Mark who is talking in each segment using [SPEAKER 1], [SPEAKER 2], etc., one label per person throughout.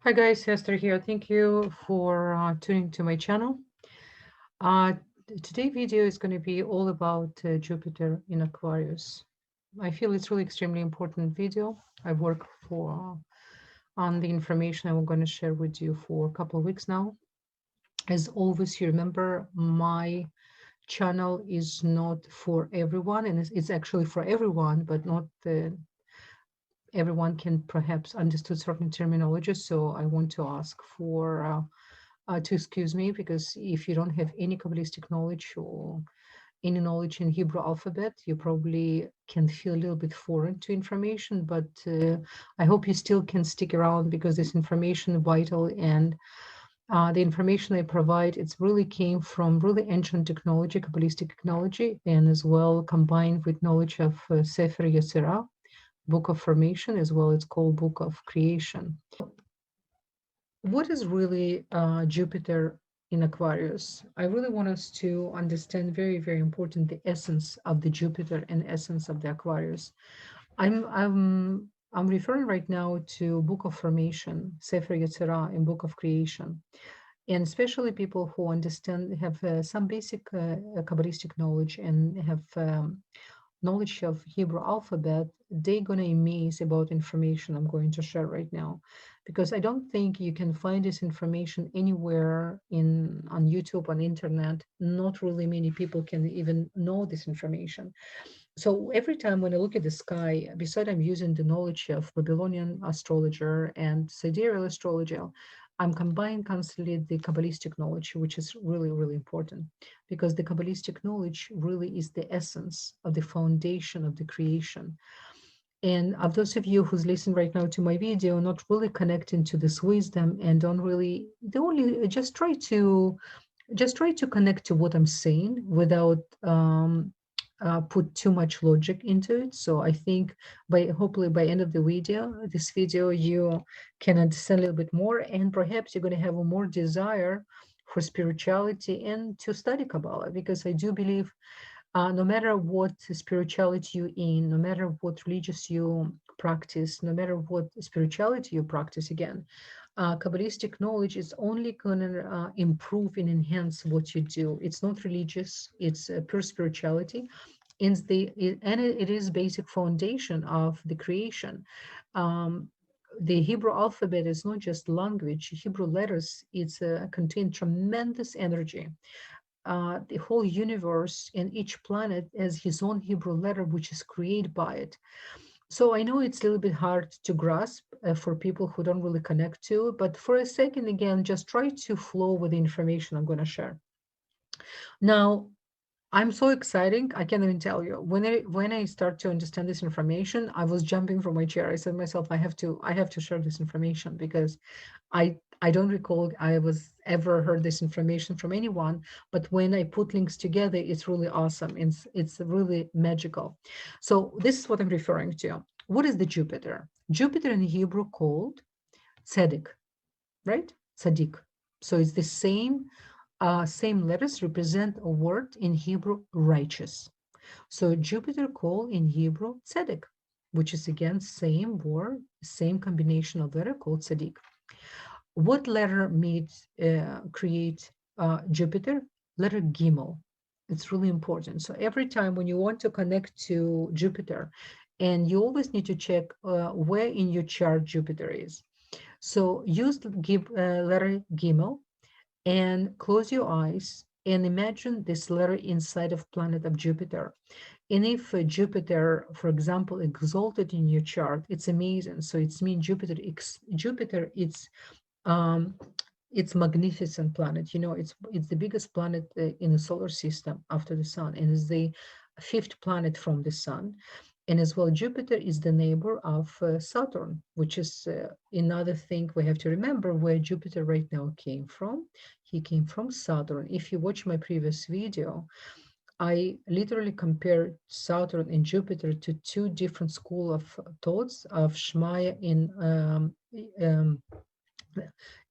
[SPEAKER 1] Hi guys, Esther here. Thank you for tuning to my channel. Uh, Today video is going to be all about Jupiter in Aquarius. I feel it's really extremely important video. I work for on the information I'm going to share with you for a couple of weeks now. As always, you remember my channel is not for everyone, and it's actually for everyone, but not everyone can perhaps understood certain terminology. So I want to ask for to excuse me, because if you don't have any Kabbalistic knowledge or any knowledge in Hebrew alphabet, you probably can feel a little bit foreign to information, but I hope you still can stick around because this information is vital, and the information I provide, it's really came from really ancient technology, Kabbalistic technology, and as well combined with knowledge of Sefer Yezirah, Book of Formation, as well it's called Book of Creation. What is really Jupiter in Aquarius? I really want us to understand very, very important the essence of the Jupiter and essence of the Aquarius. I'm referring right now to Book of Formation, Sefer Yetzirah, and Book of Creation, and especially people who understand have some basic Kabbalistic knowledge and have knowledge of Hebrew alphabet, they're going to amaze about information I'm going to share right now, because I don't think you can find this information anywhere on YouTube, on internet. Not really many people can even know this information. So every time when I look at the sky, besides I'm using the knowledge of Babylonian astrologer and sidereal astrology, I'm combining constantly the Kabbalistic knowledge, which is really, really important, because the Kabbalistic knowledge really is the essence of the foundation of the creation. And of those of you who's listening right now to my video, not really connecting to this wisdom and don't really just try to connect to what I'm saying without put too much logic into it. So I think hopefully by end of this video, you can understand a little bit more, and perhaps you're going to have a more desire for spirituality and to study Kabbalah, because I do believe no matter what spirituality you're in, no matter what religious you practice, no matter what spirituality you practice, again, Kabbalistic knowledge is only going to improve and enhance what you do. It's not religious, it's pure spirituality. It is basic foundation of the creation. Um, the Hebrew alphabet is not just language. Hebrew letters, contain tremendous energy. The whole universe and each planet has his own Hebrew letter, which is created by it. So I know it's a little bit hard to grasp for people who don't really connect to it, but for a second, again, just try to flow with the information I'm going to share. Now, I'm so exciting. I can't even tell you. When I start to understand this information, I was jumping from my chair. I said to myself, I have to share this information, because I don't recall I was ever heard this information from anyone. But when I put links together, it's really awesome. It's really magical. So this is what I'm referring to. What is the Jupiter? Jupiter in Hebrew called Tzedek, right? Tzaddik. So it's the same letters represent a word in Hebrew, righteous. So Jupiter called in Hebrew tzedek, which is again same word, same combination of letter called tzaddik. What letter create Jupiter? Letter Gimel. It's really important. So every time when you want to connect to Jupiter, and you always need to check where in your chart Jupiter is. So use letter Gimel and close your eyes and imagine this letter inside of planet of Jupiter. And if Jupiter, for example, exalted in your chart, it's amazing. So it's mean Jupiter, um, it's magnificent planet. You know, it's the biggest planet in the solar system after the sun, and is the fifth planet from the sun. And as well, Jupiter is the neighbor of Saturn, which is another thing we have to remember where Jupiter right now came from. He came from Saturn. If you watch my previous video, I literally compared Saturn and Jupiter to two different school of thoughts of Shmaya um,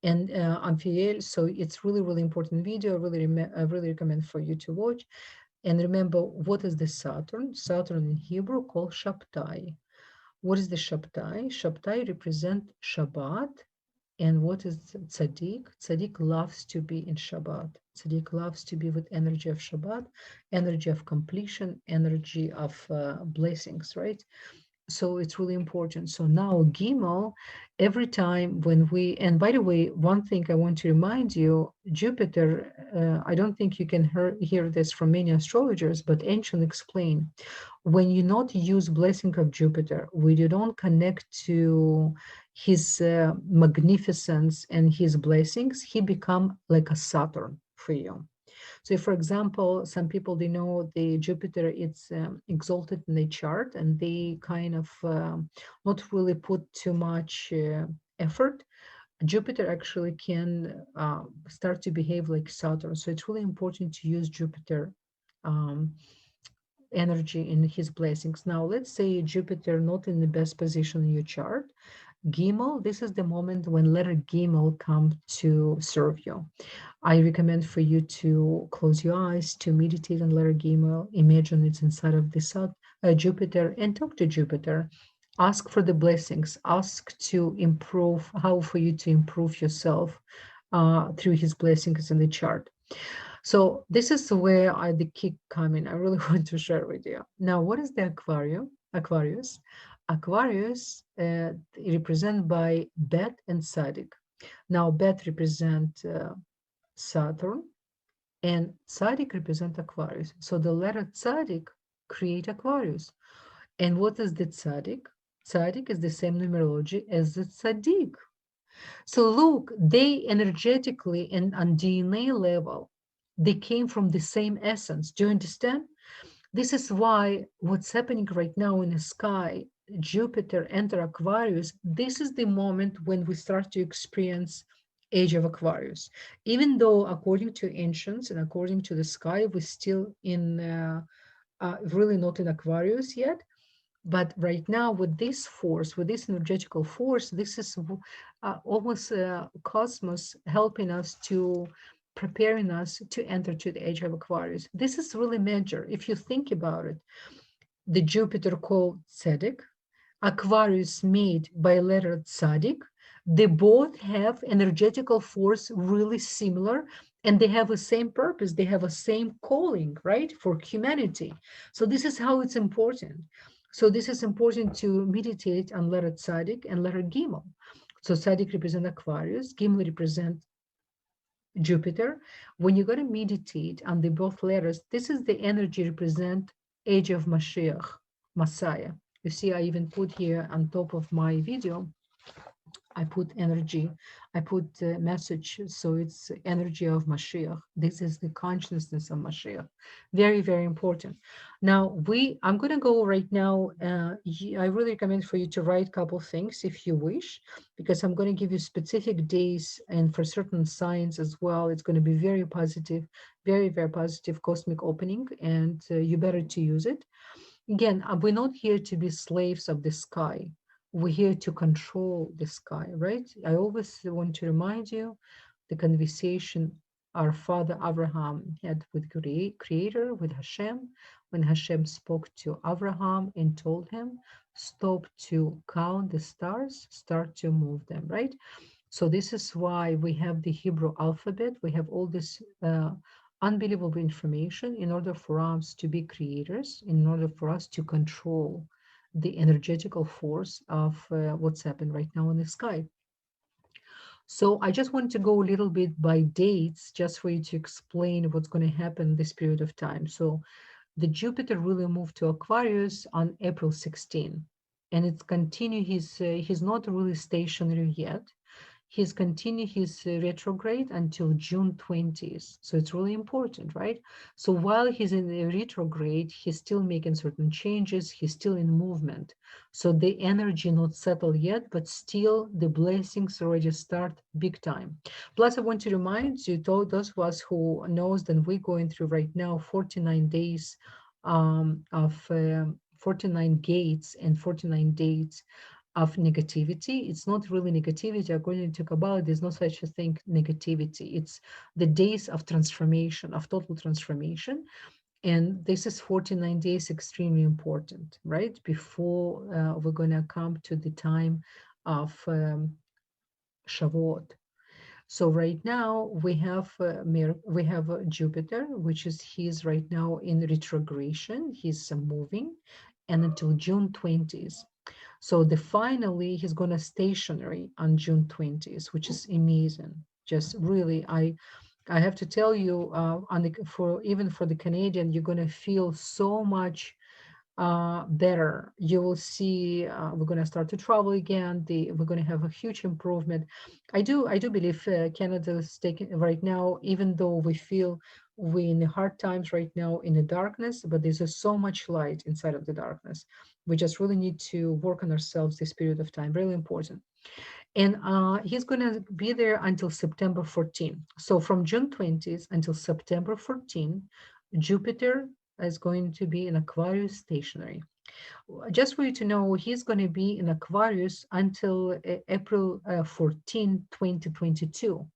[SPEAKER 1] and Amphiel. So it's really, really important video. I really recommend for you to watch. And remember, what is the Saturn? Saturn in Hebrew called Shabtai. What is the Shabtai? Shabtai represent Shabbat And what is tzaddik? Tzaddik loves to be in Shabbat. Tzaddik loves to be with energy of Shabbat, energy of completion, energy of blessings, right? So it's really important. So now Gimel, every time when we, and by the way, one thing I want to remind you, Jupiter, I don't think you can hear this from many astrologers, but ancient explain, when you not use blessing of Jupiter, when you don't connect to his magnificence and his blessings, he become like a Saturn for you. So, for example, some people they know the Jupiter it's exalted in the chart, and they kind of not really put too much effort. Jupiter actually can start to behave like Saturn. So it's really important to use Jupiter um, energy in his blessings. Now, let's say Jupiter not in the best position in your chart. Gimel, this is the moment when letter Gimel come to serve you. I recommend for you to close your eyes, to meditate on letter Gimel, imagine it's inside of the sun, Jupiter, and talk to Jupiter. Ask for the blessings. Ask to improve, how for you to improve yourself through his blessings in the chart. So this is where the kick come in. I really want to share with you. Now, what is the Aquarius? Aquarius. Aquarius represented by Bet and Sadik. Now, Bet represent Saturn, and Tzaddik represent Aquarius. So the letter Tzaddik create Aquarius. And what is the Tzaddik? Tzaddik is the same numerology as the Tzaddik. So look, they energetically and on DNA level, they came from the same essence. Do you understand? This is why what's happening right now in the sky, Jupiter enter Aquarius, this is the moment when we start to experience age of Aquarius. Even though according to ancients and according to the sky, we're still in really not in Aquarius yet. But right now, with this force, with this energetical force, this is almost cosmos helping us to preparing us to enter to the age of Aquarius. This is really major. If you think about it, the Jupiter called Tzedek, Aquarius made by letter Tzadik, they both have energetical force really similar, and they have the same purpose. They have a same calling, right, for humanity. So this is how it's important. So this is important to meditate on letter Tzadik and letter Gimel. So Tzadik represent Aquarius, Gimel represent Jupiter. When you're going to meditate on the both letters, this is the energy represent age of Mashiach, Messiah. You see, I even put here on top of my video, I put energy, I put message. So it's energy of Mashiach. This is the consciousness of Mashiach. Very, very important. Now I'm going to go right now. I really recommend for you to write a couple things if you wish, because I'm going to give you specific days, and for certain signs as well. It's going to be very positive, very, very positive cosmic opening, and you better to use it. Again, we're not here to be slaves of the sky. We're here to control the sky, right? I always want to remind you the conversation our father Abraham had with Creator, with Hashem, when Hashem spoke to Abraham and told him, stop to count the stars, start to move them, right? So this is why we have the Hebrew alphabet. We have all this unbelievable information in order for us to be creators, in order for us to control the energetical force of what's happened right now in the sky. So I just want to go a little bit by dates, just for you to explain what's going to happen this period of time. So the Jupiter really moved to Aquarius on April 16, and it's continued. He's not really stationary yet. He's continued his retrograde until June 20th. So it's really important, right? So while he's in the retrograde, he's still making certain changes. He's still in movement. So the energy not settled yet, but still the blessings already start big time. Plus, I want to remind you, those of us who knows that we're going through right now 49 days of 49 gates and 49 days of negativity. It's not really negativity. According to Kabbalah, there's no such a thing, negativity. It's the days of transformation, of total transformation. And this is 49 days, extremely important, right? Before we're going to come to the time of Shavuot. So right now we have Jupiter, which is he's right now in retrogression. He's moving, and until June 20th. So the finally he's gonna stationary on June 20th, which is amazing. Just really, I have to tell you, for even for the Canadian, you're gonna feel so much better. You will see we're going to start to travel again. We're going to have a huge improvement. I do believe Canada is taking right now, even though we feel we in the hard times right now in the darkness, but there's so much light inside of the darkness. We just really need to work on ourselves this period of time. Really important. And he's going to be there until September 14. So from June 20th until September 14, Jupiter is going to be in Aquarius stationary. Just for you to know, he's going to be in Aquarius until April 14, 2022.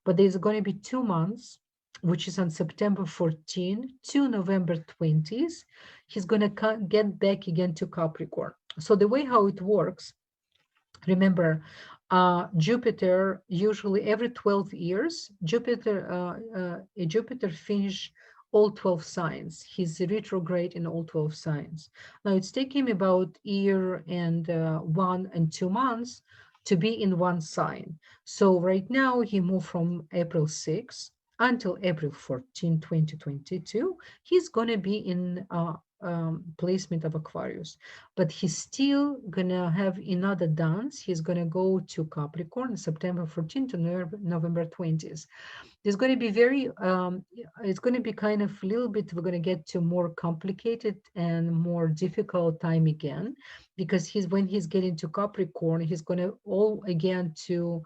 [SPEAKER 1] But there's going to be 2 months, which is on September 14 to November 20th. He's going to get back again to Capricorn. So the way how it works, remember, Jupiter usually every 12 years, Jupiter finish all 12 signs. He's retrograde in all 12 signs. Now it's taking him about year and 1 and 2 months to be in one sign. So right now he moved from April 6th until April 14, 2022. He's going to be in placement of Aquarius, but he's still gonna have another dance. He's gonna go to Capricorn September 14th to November 20th. There's going to be it's going to be kind of a little bit, we're going to get to more complicated and more difficult time again, because when he's getting to Capricorn, he's going to all again to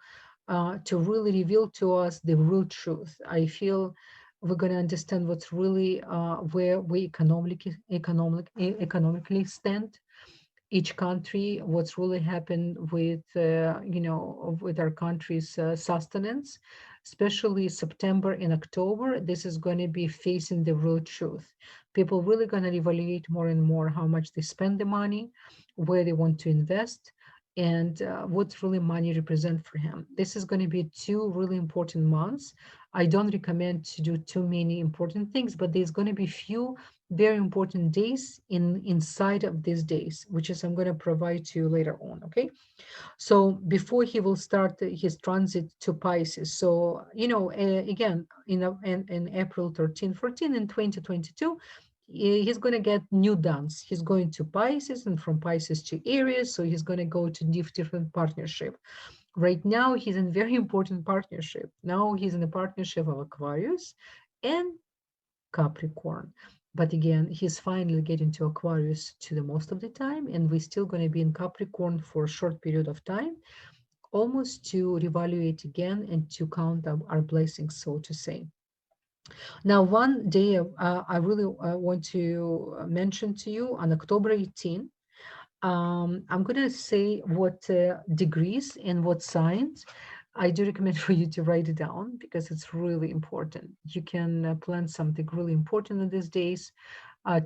[SPEAKER 1] really reveal to us the real truth. I feel we're going to understand what's really where we economically stand, each country, what's really happened with with our country's sustenance, especially September and October. This is going to be facing the real truth. People really going to evaluate more and more how much they spend the money, where they want to invest, and what really money represent for him. This is going to be 2 really important months. I don't recommend to do too many important things, but there's going to be few very important days inside of these days, which is I'm going to provide to you later on. Okay, so before he will start his transit to Pisces. So again, in April 13, 14 in 2022, he's going to get new dance. He's going to Pisces, and from Pisces to Aries, so he's going to go to different partnership. Right now he's in very important partnership. Now he's in a partnership of Aquarius and Capricorn. But again, he's finally getting to Aquarius to the most of the time, and we're still going to be in Capricorn for a short period of time, almost to reevaluate again and to count our blessings, so to say. Now, one day I really want to mention to you on October 18. I'm going to say what degrees and what signs. I do recommend for you to write it down because it's really important. You can plan something really important in these days,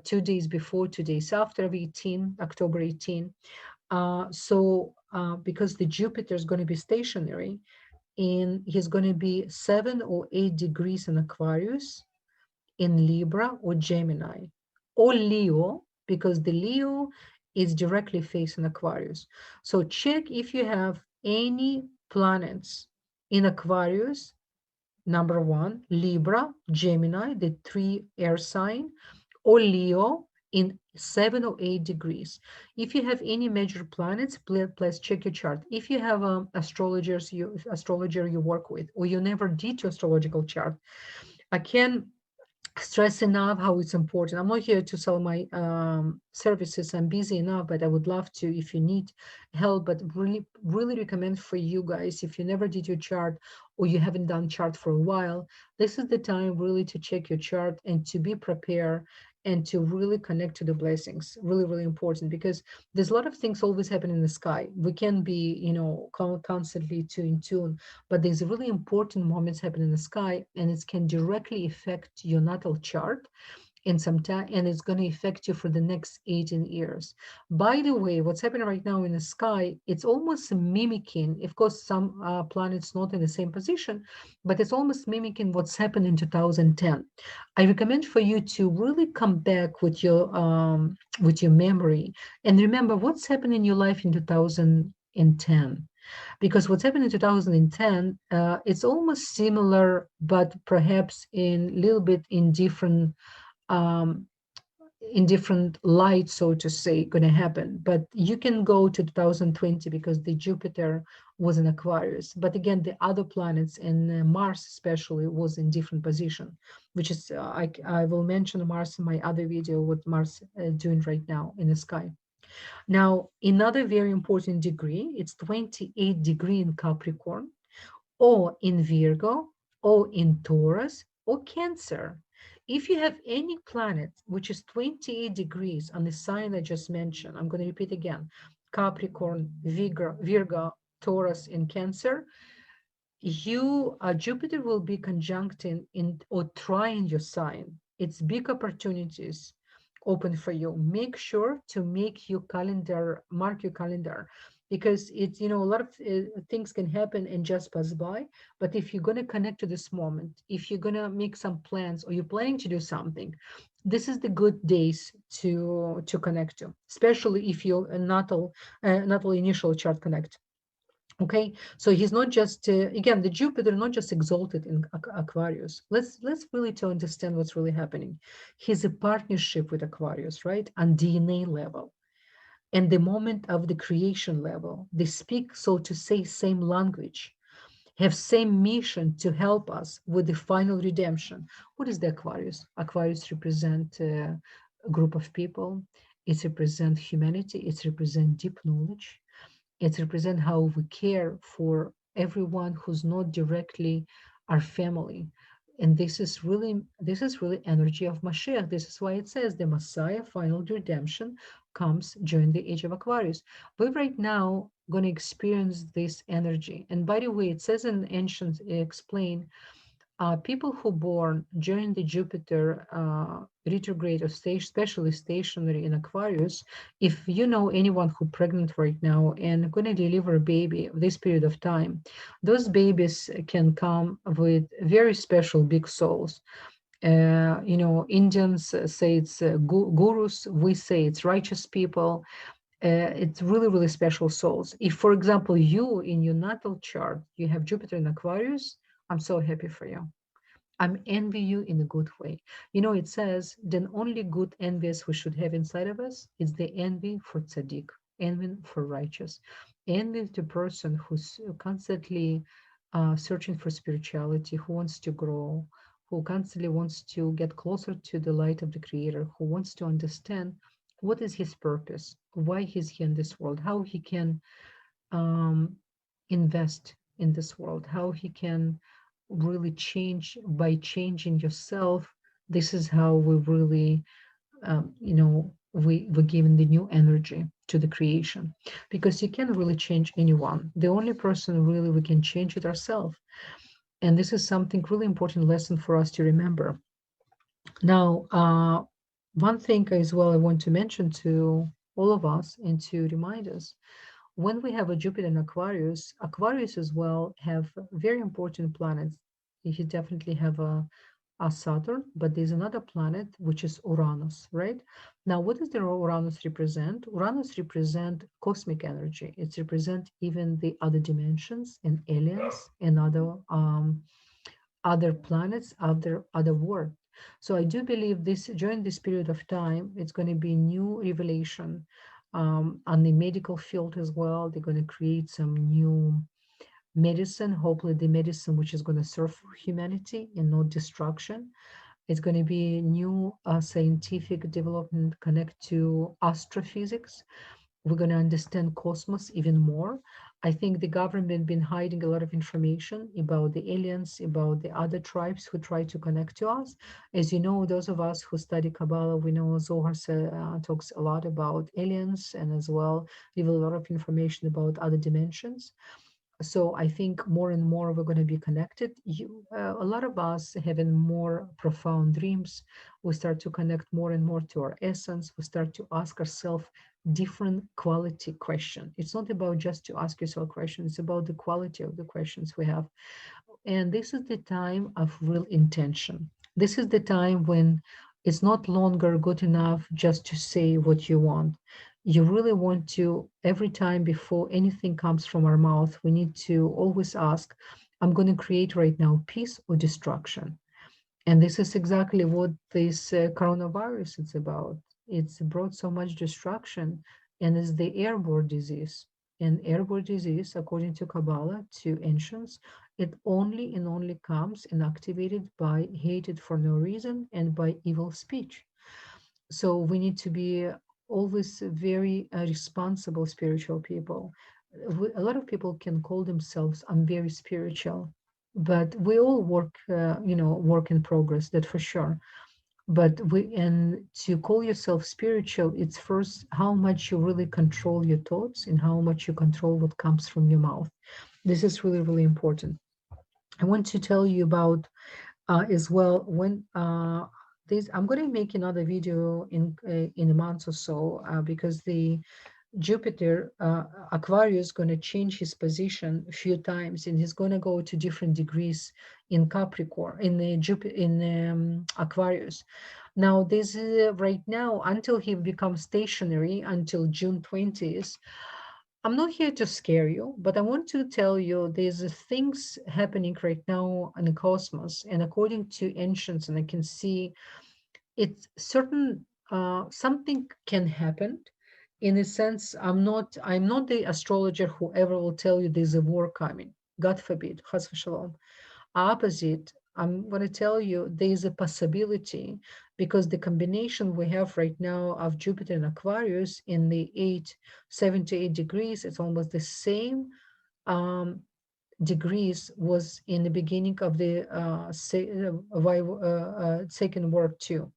[SPEAKER 1] 2 days before, 2 days after of 18, October 18. Because the Jupiter is going to be stationary, and he's going to be 7 or 8 degrees in Aquarius, in Libra or Gemini, or Leo, because the Leo is directly facing Aquarius. So check if you have any planets in Aquarius, number 1, Libra, Gemini, the 3 air sign, or Leo in 7 or 8 degrees. If you have any major planets, please check your chart. If you have astrologer you work with, or you never did your astrological chart, I can stress enough how it's important. I'm not here to sell my services. I'm busy enough, but I would love to if you need help. But really, really recommend for you guys, if you never did your chart or you haven't done chart for a while, this is the time really to check your chart and to be prepared and to really connect to the blessings. Really, really important, because there's a lot of things always happen in the sky. We can be, constantly in tune, but there's really important moments happen in the sky, and it can directly affect your natal chart. in some time, and it's going to affect you for the next 18 years. By the way, what's happening right now in the sky, it's almost mimicking, of course, some planets not in the same position, but it's almost mimicking what's happened in 2010. I recommend for you to really come back with your memory and remember what's happened in your life in 2010, because what's happened in 2010, it's almost similar, but perhaps in a little bit um, in different light, so to say, going to happen. But you can go to 2020 because the Jupiter was in Aquarius. But again, the other planets and Mars especially was in different position, which is, I will mention Mars in my other video, what Mars doing right now in the sky. Now, another very important degree, it's 28 degree in Capricorn, or in Virgo, or in Taurus, or Cancer. If you have any planet which is 28 degrees on the sign I just mentioned, I'm going to repeat again, Capricorn, Virgo, Taurus, and Cancer, Jupiter will be conjuncting in or trying your sign. It's big opportunities open for you. Make sure to make your calendar, mark your calendar, because it's, a lot of things can happen and just pass by. But if you're going to connect to this moment, if you're going to make some plans or you're planning to do something, this is the good days to connect to, especially if your natal initial chart connect. Okay, so he's not just again, the Jupiter not just exalted in Aquarius. Let's really to understand what's really happening. He's a partnership with Aquarius, right, on DNA level, and the moment of the creation level. They speak, so to say, same language, have same mission to help us with the final redemption. What is the Aquarius? Aquarius represent a group of people. It represents humanity. It represents deep knowledge. It represents how we care for everyone who's not directly our family. And this is really energy of Mashiach. This is why it says the Messiah final redemption comes during the age of Aquarius. We're right now going to experience this energy. And by the way, it says in ancient explain people who born during the Jupiter retrograde or stage, especially stationary in Aquarius, if you know anyone who pregnant right now and going to deliver a baby this period of time, those babies can come with very special big souls. Indians say it's gurus, we say it's righteous people. It's really, really special souls. If, for example, you in your natal chart, you have Jupiter in Aquarius, I'm so happy for you. I'm envy you in a good way. It says, then only good envious we should have inside of us is the envy for tzaddik, envy for righteous, envy the person who's constantly searching for spirituality, who wants to grow, who constantly wants to get closer to the light of the Creator, who wants to understand what is his purpose, why he's here in this world, how he can invest in this world, how he can really change by changing yourself. This is how we really, we're giving the new energy to the creation, because you can't really change anyone. The only person really we can change it ourselves. And this is something really important lesson for us to remember. Now, one thing as well I want to mention to all of us and to remind us, when we have a Jupiter in Aquarius, Aquarius as well have very important planets. You definitely have a Saturn, but there's another planet which is Uranus, right? Now, what does the Uranus represent? Uranus represent cosmic energy. It represents even the other dimensions and aliens and other planets, other world. So I do believe this during this period of time, it's going to be new revelation on the medical field as well. They're going to create some new medicine, hopefully the medicine which is going to serve humanity and not destruction. It's going to be new scientific development connect to astrophysics. We're going to understand cosmos even more. I think the government been hiding a lot of information about the aliens, about the other tribes who try to connect to us. As you know, those of us who study Kabbalah, we know Zohar talks a lot about aliens and as well give a lot of information about other dimensions. So I think more and more we're going to be connected. A lot of us having more profound dreams. We start to connect more and more to our essence. We start to ask ourselves different quality question. It's not about just to ask yourself questions. It's about the quality of the questions we have. And this is the time of real intention. This is the time when it's not longer good enough just to say what you want. You really want to, every time before anything comes from our mouth, we need to always ask, I'm going to create right now peace or destruction. And this is exactly what this coronavirus is about. It's brought so much destruction, and it's the airborne disease. And airborne disease, according to Kabbalah, to ancients, it only and only comes and activated by hated for no reason and by evil speech. So we need to be always very responsible spiritual people. A lot of people can call themselves, I'm very spiritual, but we all work, work in progress, that for sure. But and to call yourself spiritual, it's first how much you really control your thoughts and how much you control what comes from your mouth. This is really, really important. I want to tell you about as well when this I'm going to make another video in a month or so because the Jupiter, Aquarius, is going to change his position a few times, and he's going to go to different degrees in Capricorn, in the Jupiter, in Aquarius. Now, this right now until he becomes stationary until June 20th. I'm not here to scare you, but I want to tell you there's things happening right now in the cosmos, and according to ancients, and I can see it's certain something can happen in a sense. I'm not the astrologer who ever will tell you there's a war coming, god forbid, chas v'shalom. Opposite, I'm going to tell you there's a possibility because the combination we have right now of Jupiter and Aquarius in the 7 to 8 degrees, it's almost the same um, degrees was in the beginning of the Second World too.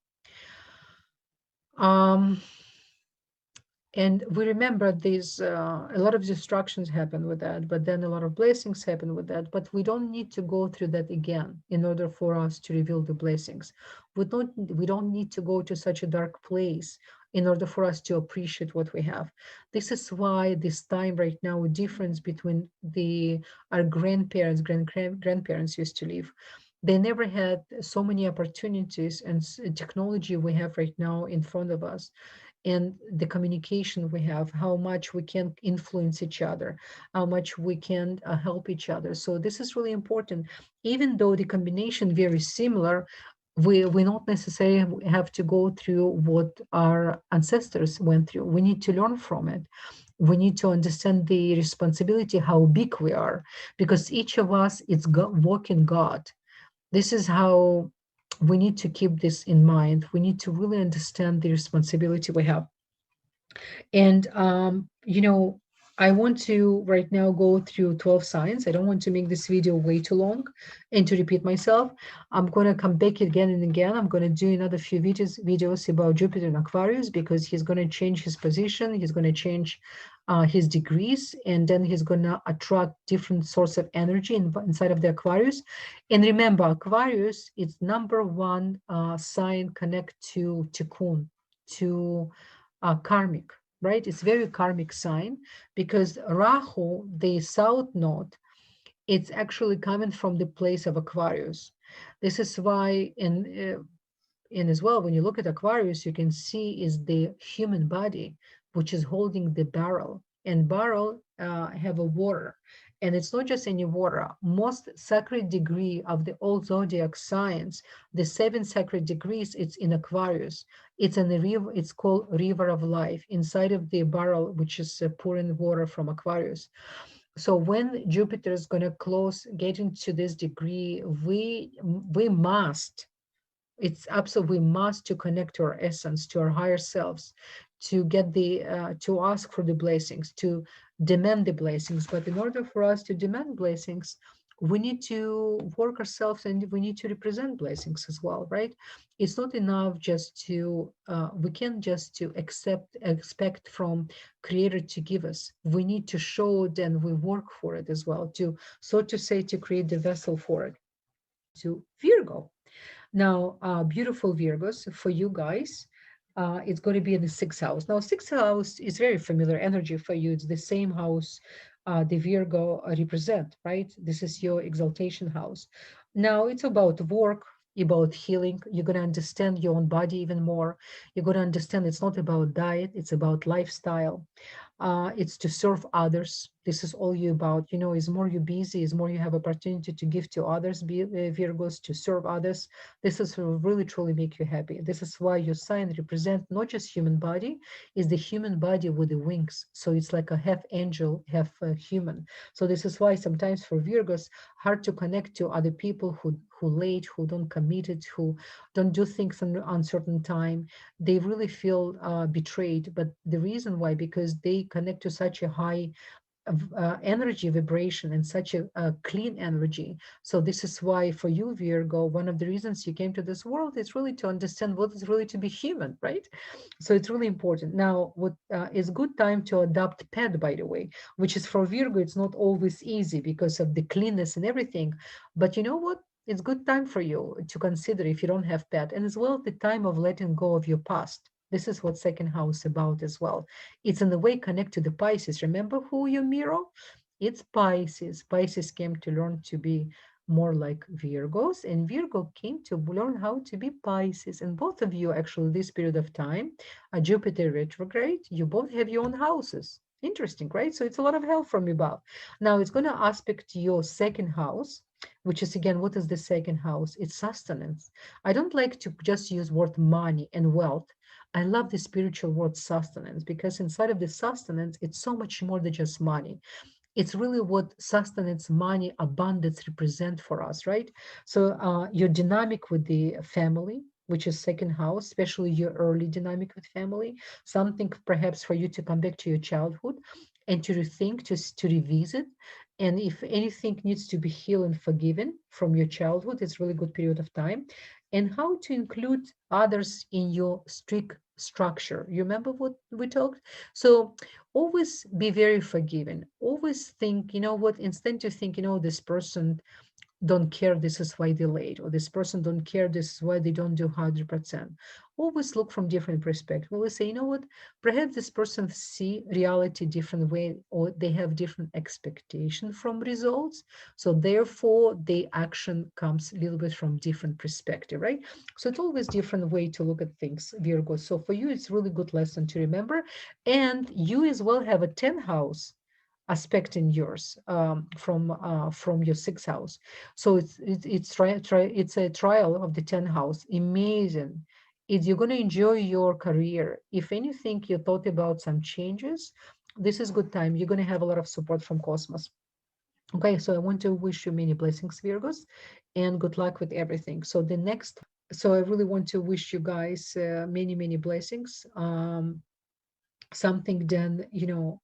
[SPEAKER 1] And we remember these, a lot of destructions happen with that, but then a lot of blessings happen with that. But we don't need to go through that again in order for us to reveal the blessings. We don't need to go to such a dark place in order for us to appreciate what we have. This is why this time right now, a difference between our grandparents, grandparents used to live. They never had so many opportunities and technology we have right now in front of us, and the communication we have, how much we can influence each other, how much we can help each other. So this is really important. Even though the combination very similar, we not necessarily have to go through what our ancestors went through. We need to learn from it. We need to understand the responsibility, how big we are, because each of us is walking God. This is how we need to keep this in mind. We need to really understand the responsibility we have. And, I want to right now go through 12 signs. I don't want to make this video way too long and to repeat myself. I'm going to come back again and again. I'm going to do another few videos about Jupiter and Aquarius because he's going to change his position. He's going to change his degrees, and then he's going to attract different source of energy inside of the Aquarius. And remember, Aquarius is number one sign connect to Tikkun, to karmic, right? It's very karmic sign because Rahu, the south node, it's actually coming from the place of Aquarius. This is why in as well, when you look at Aquarius, you can see is the human body, which is holding the barrel, and barrel have a water. And it's not just any water. Most sacred degree of the all zodiac signs, the 7 sacred degrees, it's in Aquarius. It's in the river. It's called River of Life inside of the barrel, which is pouring water from Aquarius. So when Jupiter is going to get into this degree, we must. It's absolutely we must to connect to our essence, to our higher selves, to get to ask for the blessings, to demand the blessings. But in order for us to demand blessings, we need to work ourselves and we need to represent blessings as well, right? It's not enough just to we can't just to expect from creator to give us. We need to show it and we work for it as well, to so to say, to create the vessel for it. To Virgo. Now, beautiful Virgos, for you guys, it's going to be in the sixth house. Now, sixth house is very familiar energy for you. It's the same house the Virgo represent, right? This is your exaltation house. Now, it's about work, about healing. You're going to understand your own body even more. You're going to understand it's not about diet, it's about lifestyle. It's to serve others. This is all you about. You know, is more you busy, is more you have opportunity to give to others, Virgos, to serve others. This is will really truly make you happy. This is why your sign represent not just human body, is the human body with the wings. So it's like a half angel, half human. So this is why sometimes for Virgos, hard to connect to other people who late, who don't commit it, who don't do things on uncertain time. They really feel betrayed. But the reason why, because they connect to such a high energy vibration and such a clean energy. So this is why for you, Virgo, one of the reasons you came to this world is really to understand what is really to be human, right? So it's really important. Now, what is good time to adopt pet, by the way, which is for Virgo, it's not always easy because of the cleanness and everything. But you know what? It's good time for you to consider if you don't have pet, and as well the time of letting go of your past. This is what second house about as well. It's in a way connect to the Pisces. Remember who your mirror? It's Pisces. Pisces came to learn to be more like Virgos, and Virgo came to learn how to be Pisces. And both of you, actually, this period of time, a Jupiter retrograde, you both have your own houses. Interesting, right? So it's a lot of help from above. Now it's going to aspect your second house, which is again, what is the second house? It's sustenance. I don't like to just use word money and wealth. I love the spiritual word sustenance because inside of the sustenance, it's so much more than just money. It's really what sustenance, money, abundance represent for us, right? So your dynamic with the family, which is second house, especially your early dynamic with family, something perhaps for you to come back to your childhood and to rethink, to revisit. And if anything needs to be healed and forgiven from your childhood, it's really good period of time. And how to include others in your strict structure. You remember what we talked? So always be very forgiving. Always think, you know what, instead to think, you know, this person don't care, this is why they late, or this person don't care, this is why they don't do 100%. Always look from different perspective. Always say, you know what, perhaps this person see reality different way, or they have different expectation from results, so therefore the action comes a little bit from different perspective, right? So it's always different way to look at things, Virgo. So for you, it's really good lesson to remember. And you as well have a 10th house aspect in yours, from your sixth house. So it's a trial of the 10th house. Amazing. If you're going to enjoy your career, if anything you thought about some changes, this is good time. You're going to have a lot of support from cosmos. Okay, so I want to wish you many blessings, Virgos, and good luck with everything. So I really want to wish you guys many blessings. Something then, you know,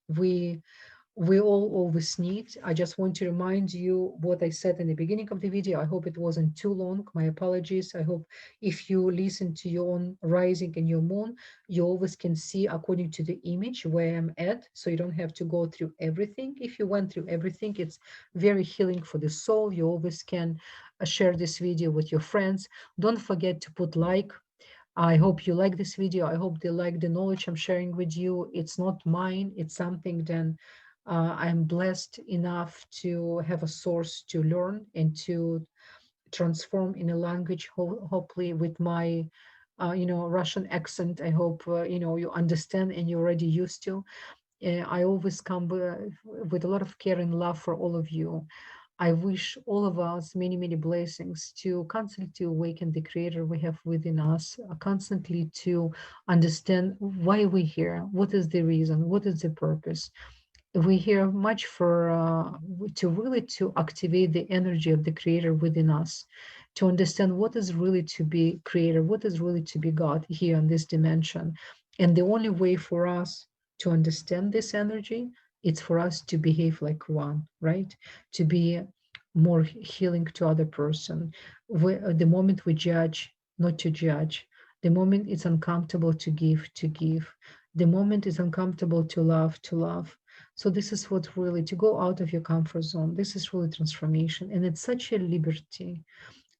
[SPEAKER 1] we all always need. I just want to remind you what I said in the beginning of the video. I hope it wasn't too long. My apologies. I hope if you listen to your own rising and your moon, you always can see according to the image where I'm at. So you don't have to go through everything. If you went through everything, it's very healing for the soul. You always can share this video with your friends. Don't forget to put like. I hope you like this video. I hope they like the knowledge I'm sharing with you. It's not mine. It's something then I'm blessed enough to have a source to learn and to transform in a language, hopefully with my, Russian accent. I hope, you understand and you're already used to. I always come with a lot of care and love for all of you. I wish all of us many blessings to constantly to awaken the creator we have within us, constantly to understand why we're here, what is the reason, what is the purpose. We here much for to really to activate the energy of the creator within us, to understand what is really to be creator, what is really to be God here in this dimension. And the only way for us to understand this energy, it's for us to behave like one, right? To be more healing to other person. The moment we judge, not to judge. The moment it's uncomfortable to give, to give. The moment it's uncomfortable to love, to love. So this is what really, to go out of your comfort zone. This is really transformation. And it's such a liberty.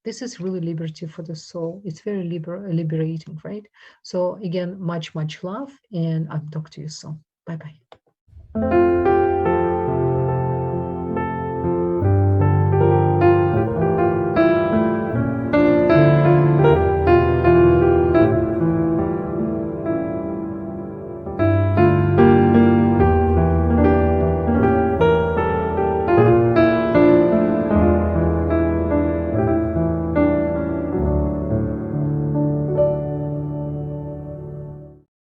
[SPEAKER 1] This is really liberty for the soul. It's very liberating, right? So again, much, much love. And I'll talk to you soon. Bye-bye.